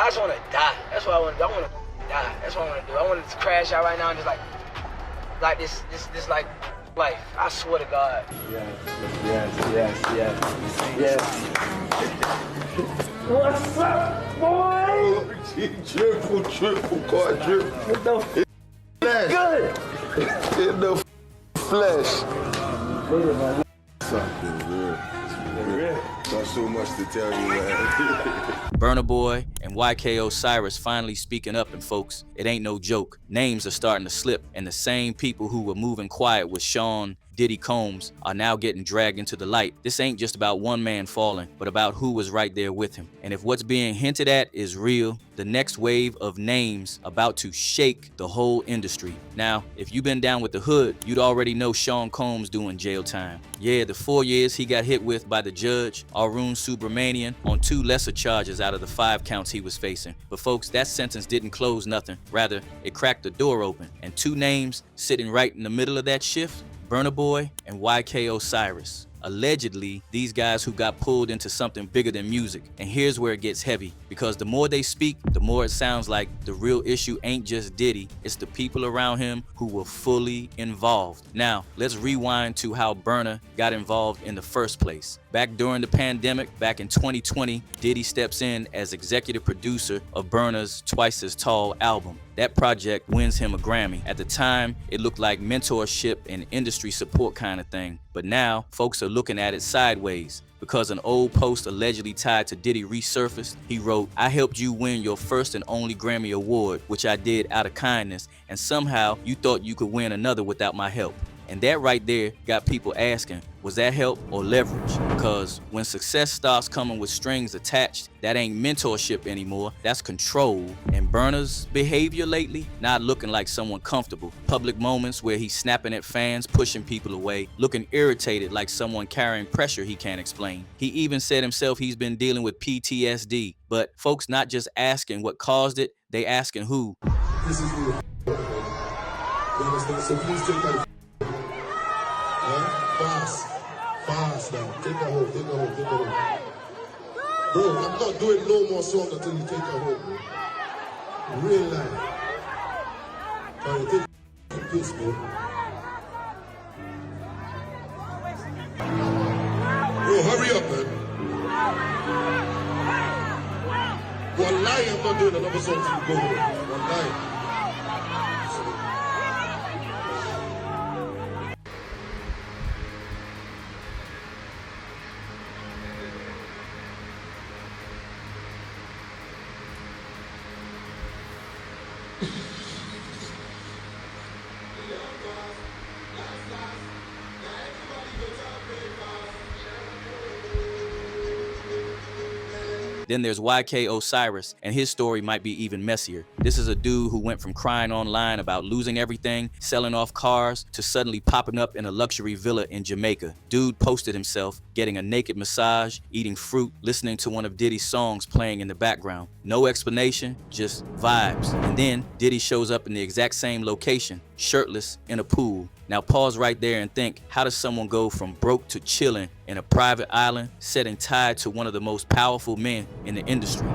I just want to die. That's what I want to do. I want to die. That's what I want to do. I want to crash out right now and just like this like life. I swear to God. Yes. What's up, boy? Triple, quadruple. Good. In the flesh. Got so much to tell you, man. Burna Boy and YK Osiris finally speaking up, and folks, it ain't no joke. Names are starting to slip, and the same people who were moving quiet with Sean Diddy Combs are now getting dragged into the light. This ain't just about one man falling, but about who was right there with him. And if what's being hinted at is real, the next wave of names about to shake the whole industry. Now, if you've been down with the hood, you'd already know Sean Combs doing jail time. Yeah, the 4 years he got hit with by the judge, Arun Subramanian, on 2 lesser charges out of the 5 counts he was facing. But folks, that sentence didn't close nothing. Rather, it cracked the door open. And 2 names sitting right in the middle of that shift, Burna Boy and YK Osiris. Allegedly, these guys who got pulled into something bigger than music. And here's where it gets heavy, because the more they speak, the more it sounds like the real issue ain't just Diddy, it's the people around him who were fully involved. Now, let's rewind to how Burna got involved in the first place. Back during the pandemic, back in 2020, Diddy steps in as executive producer of Burna's Twice as Tall album. That project wins him a Grammy. At the time, it looked like mentorship and industry support kind of thing. But now, folks are looking at it sideways, because an old post allegedly tied to Diddy resurfaced. He wrote, "I helped you win your first and only Grammy Award, which I did out of kindness, and somehow you thought you could win another without my help." And that right there got people asking, was that help or leverage? Because when success starts coming with strings attached, that ain't mentorship anymore, that's control. And Burna's behavior lately, not looking like someone comfortable. Public moments where he's snapping at fans, pushing people away, looking irritated like someone carrying pressure he can't explain. He even said himself he's been dealing with PTSD. But folks not just asking what caused it, they asking who. This is real. You understand? So please take that. Fast now. Take that home, take that home, take that home. Bro, I'm not doing no more song until you take that home, bro. Real life. Trying to take this, bro. Bro, hurry up, man. Wallahi, I'm not doing another song till you go home. Wallahi. Then there's YK Osiris, and his story might be even messier. This is a dude who went from crying online about losing everything, selling off cars, to suddenly popping up in a luxury villa in Jamaica. Dude posted himself getting a naked massage, eating fruit, listening to one of Diddy's songs playing in the background. No explanation, just vibes. And then Diddy shows up in the exact same location, shirtless in a pool. Now pause right there and think, how does someone go from broke to chilling in a private island, setting tied to one of the most powerful men in the industry?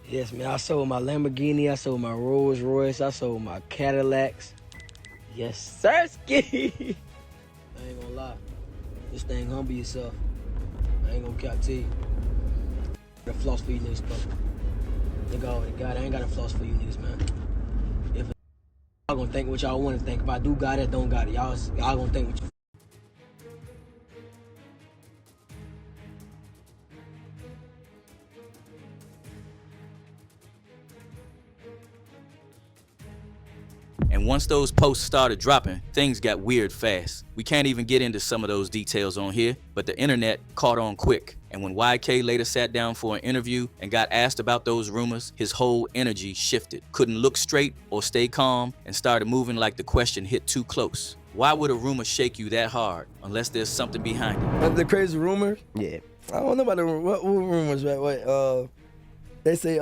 Yes, man, I sold my Lamborghini, I sold my Rolls Royce, I sold my Cadillacs. Yes, sirski. I ain't gonna lie. This thing, humble yourself. I ain't gonna cap to you. I got a floss for you niggas, bro. Nigga already got it. I ain't got a floss for you niggas, man. If y'all gonna think what y'all wanna think. If I do got it, don't got it. Y'all gonna think what you. And once those posts started dropping, things got weird fast. We can't even get into some of those details on here, but the internet caught on quick. And when YK later sat down for an interview and got asked about those rumors, his whole energy shifted. Couldn't look straight or stay calm, and started moving like the question hit too close. Why would a rumor shake you that hard unless there's something behind it? The crazy rumor? Yeah. I don't know about the what rumors, right? They say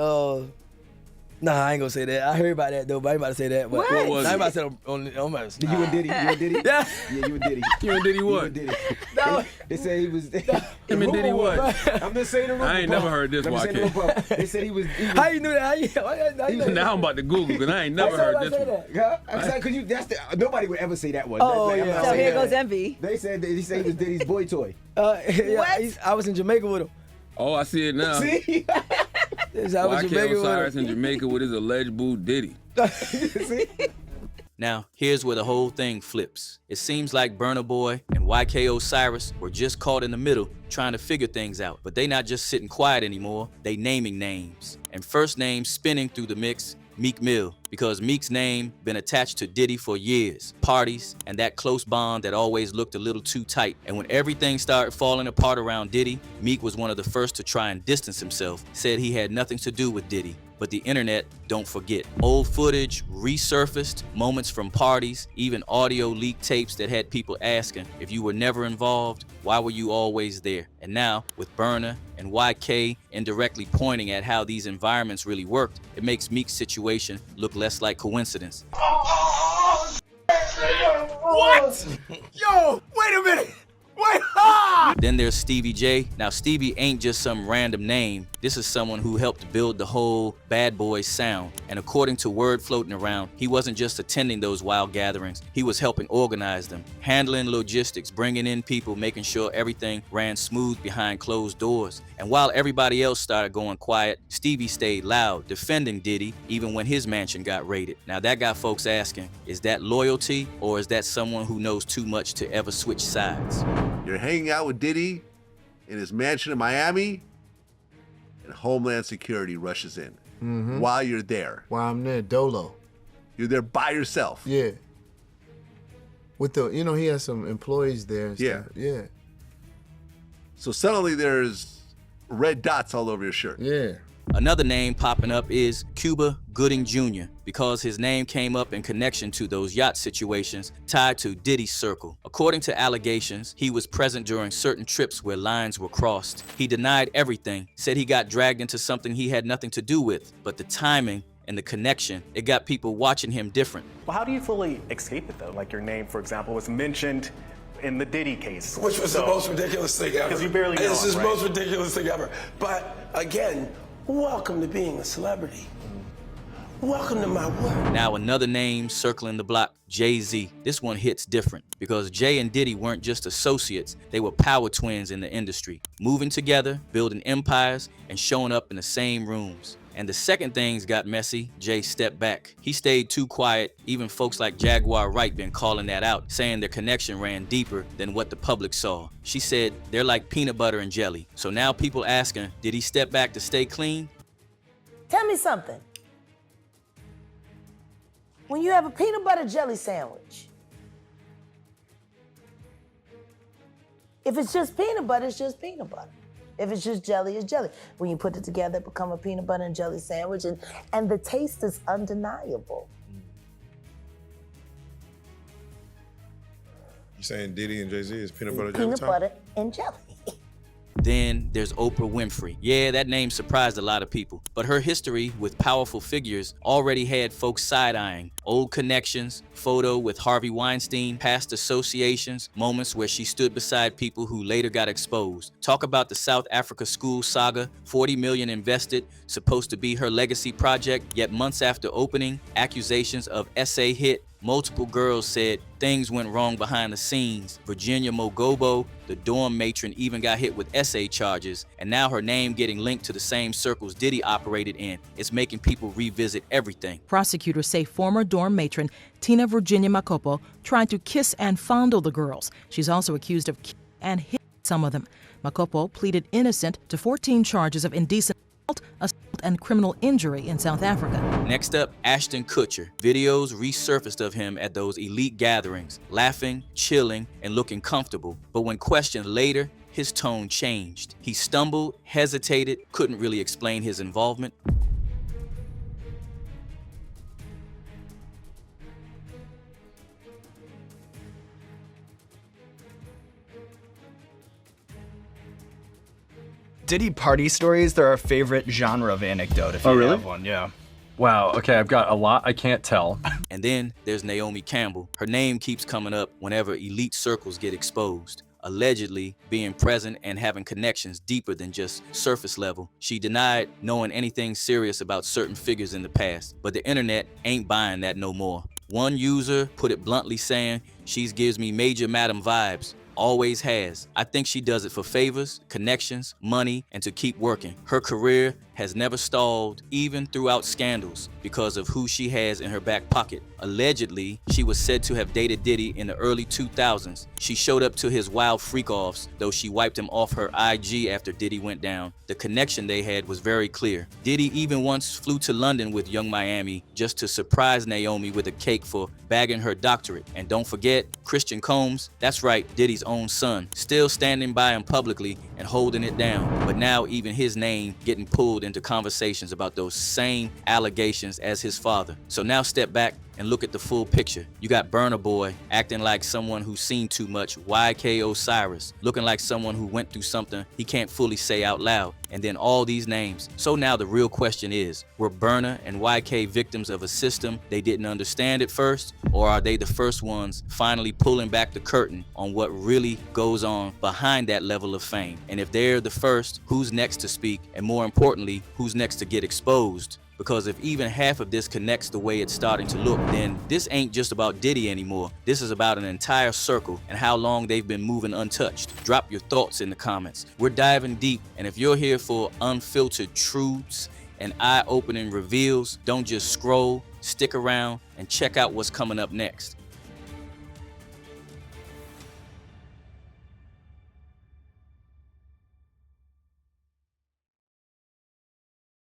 Nah, I ain't gonna say that. I heard about that though, but I ain't about to say that. But What was I ain't it? about to say it on my. You and Diddy? You and Diddy? Yeah. Yeah, you and Diddy. You and Diddy what? You and Diddy. No. They said he was. Him and Diddy what? I'm just saying the rumor. I ain't never heard this, YK. They said he was. How you knew that? How you know that? Now I'm about to Google because I ain't never heard this one. Yeah, because that's nobody would ever say that one. Oh, I'm yeah. not So saying here that. goes Envy. They said he said he was Diddy's boy toy. Yeah, What? I was in Jamaica with him. Oh, I see it now. See? I was in YK Jamaica Osiris with in Jamaica with his alleged boo Diddy. See? Now, here's where the whole thing flips. It seems like Burna Boy and YK Osiris were just caught in the middle trying to figure things out. But they not just sitting quiet anymore, they naming names. And first name spinning through the mix, Meek Mill, because Meek's name been attached to Diddy for years, parties, and that close bond that always looked a little too tight. And when everything started falling apart around Diddy, Meek was one of the first to try and distance himself, said he had nothing to do with Diddy. But the internet, don't forget. Old footage resurfaced, moments from parties, even audio leak tapes that had people asking, if you were never involved, why were you always there? And now, with Burna and YK indirectly pointing at how these environments really worked, it makes Meek's situation look less like coincidence. What? Yo, wait a minute. Wait, Then there's Stevie J. Now, Stevie ain't just some random name. This is someone who helped build the whole Bad Boys sound. And according to word floating around, he wasn't just attending those wild gatherings. He was helping organize them, handling logistics, bringing in people, making sure everything ran smooth behind closed doors. And while everybody else started going quiet, Stevie stayed loud, defending Diddy, even when his mansion got raided. Now, that got folks asking, is that loyalty, or is that someone who knows too much to ever switch sides? You're hanging out with Diddy in his mansion in Miami, and Homeland Security rushes in while you're there. While I'm there, Dolo. You're there by yourself. Yeah. With the, he has some employees there. And Yeah. stuff. Yeah. So suddenly there's red dots all over your shirt. Yeah. Another name popping up is Cuba Gooding Jr. because his name came up in connection to those yacht situations tied to Diddy's circle. According to allegations, he was present during certain trips where lines were crossed. He denied everything, said he got dragged into something he had nothing to do with, but the timing and the connection, it got people watching him different. Well, how do you fully escape it though? Like your name, for example, was mentioned in the Diddy case. Which was the most ridiculous thing ever. Because you barely know This is him, the right? most ridiculous thing ever. But again, welcome to being a celebrity. Welcome to my world. Now another name circling the block, Jay-Z. This one hits different because Jay and Diddy weren't just associates, they were power twins in the industry, moving together, building empires, and showing up in the same rooms. And the second things got messy, Jay stepped back. He stayed too quiet. Even folks like Jaguar Wright been calling that out, saying their connection ran deeper than what the public saw. She said they're like peanut butter and jelly. So now people asking, did he step back to stay clean? Tell me something. When you have a peanut butter jelly sandwich, if it's just peanut butter, it's just peanut butter. If it's just jelly, it's jelly. When you put it together, it becomes a peanut butter and jelly sandwich, and the taste is undeniable. You saying Diddy and Jay-Z is peanut butter jelly Peanut time? butter and jelly. Then there's Oprah Winfrey. Yeah, that name surprised a lot of people, but her history with powerful figures already had folks side-eyeing. Old connections, photo with Harvey Weinstein, past associations, moments where she stood beside people who later got exposed. Talk about the South Africa school saga, 40 million invested, supposed to be her legacy project, yet months after opening, accusations of essay hit. Multiple girls said things went wrong behind the scenes. Virginia Mogobo, the dorm matron, even got hit with essay charges, and now her name getting linked to the same circles Diddy operated in. It's making people revisit everything. Prosecutors say former dorm matron Tina Virginia Makopo tried to kiss and fondle the girls. She's also accused of kissing and hitting some of them. Makopo pleaded innocent to 14 charges of indecent assault and criminal injury in South Africa. Next up, Ashton Kutcher. Videos resurfaced of him at those elite gatherings, laughing, chilling, and looking comfortable. But when questioned later, his tone changed. He stumbled, hesitated, couldn't really explain his involvement. Diddy party stories, they're our favorite genre of anecdote if you have one, yeah. Wow, okay, I've got a lot I can't tell. And then there's Naomi Campbell. Her name keeps coming up whenever elite circles get exposed. Allegedly being present and having connections deeper than just surface level. She denied knowing anything serious about certain figures in the past, but the internet ain't buying that no more. One user put it bluntly saying, "She gives me Major Madam vibes. Always has. I think she does it for favors, connections, money, and to keep working. Her career has never stalled, even throughout scandals, because of who she has in her back pocket." Allegedly, she was said to have dated Diddy in the early 2000s. She showed up to his wild freak-offs, though she wiped him off her IG after Diddy went down. The connection they had was very clear. Diddy even once flew to London with Young Miami just to surprise Naomi with a cake for bagging her doctorate. And don't forget, Christian Combs, that's right, Diddy's own son, still standing by him publicly and holding it down. But now even his name getting pulled into conversations about those same allegations as his father. So now step back and look at the full picture. You got Burna Boy acting like someone who's seen too much, YK Osiris looking like someone who went through something he can't fully say out loud, and then all these names. So now the real question is, were Burna and YK victims of a system they didn't understand at first, or are they the first ones finally pulling back the curtain on what really goes on behind that level of fame? And if they're the first, who's next to speak, and more importantly, who's next to get exposed? Because if even half of this connects the way it's starting to look, then this ain't just about Diddy anymore. This is about an entire circle and how long they've been moving untouched. Drop your thoughts in the comments. We're diving deep, and if you're here for unfiltered truths and eye-opening reveals, don't just scroll, stick around, and check out what's coming up next.